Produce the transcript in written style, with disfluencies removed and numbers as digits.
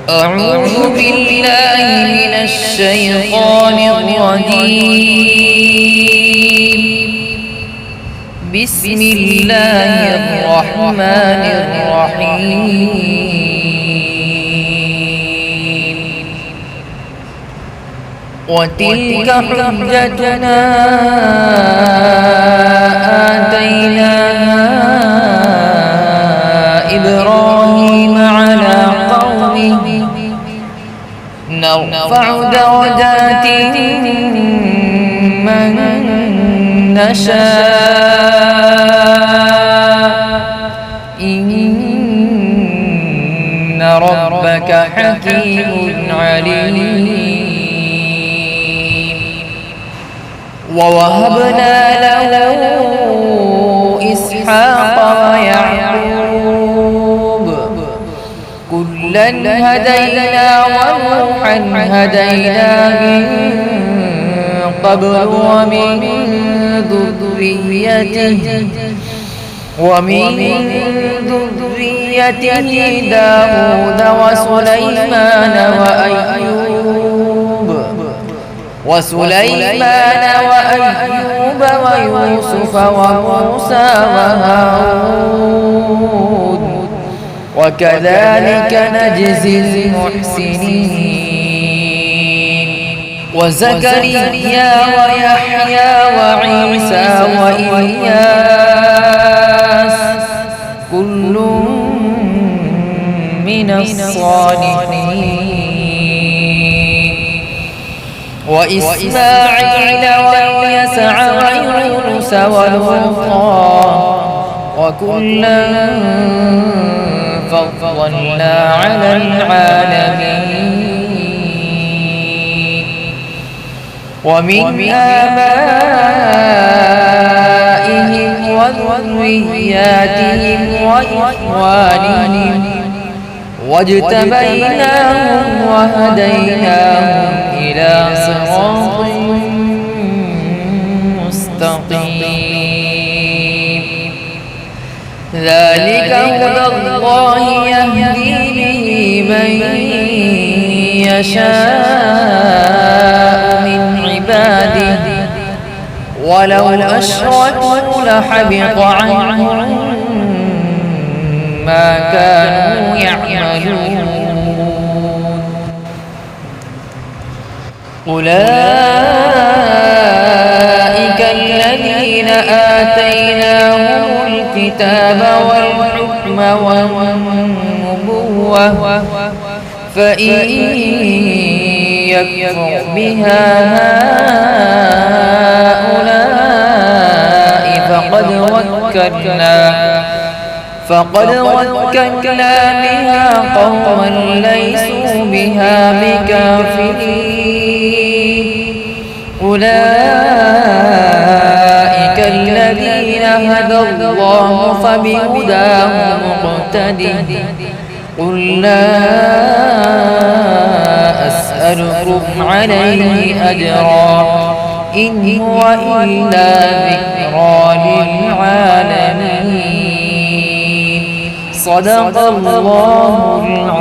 أعوذ بالله من الشيطان الرجيم. بسم الله الرحمن الرحيم. وتلك حجتنا آتيناها إبراهيم على قومه نرفع درجات من نشاء إن ربك حكيم عليم. ووهبنا له إسحاق ويعقوب كلا هدينا ونوحا هدينا من قبل ومن ذريته داود وسليمان وأيوب ويوسف وموسى وهارون وكذلك نجزي المحسنين. وزكريا ويحيى وعيسى وإلياس كل من الصالحين. وإسماعيل واليسع ويونس ولوطا وكلا فضلنا على العالمين. ومن آبائهم وذرياتهم وإخوانهم واجتبيناهم وهديناهم إلى صراط مستقيم. ذلك هدى الله يهدي به من يشاء من عباده ولو أشركوا لحبط عنهم ما كانوا يعملون. أولئك الذين آتيناهم الكتاب والحكم والنبوة فإن يكفر بها هؤلاء فقد وكلنا بها قوما ليسوا بها بكافرين. أولئك الذين هدى الله فبهداه مقتده. قل لا أسألكم عليه أجرا إن هو إلا ذكرى للعالمين. صدق الله العظيم.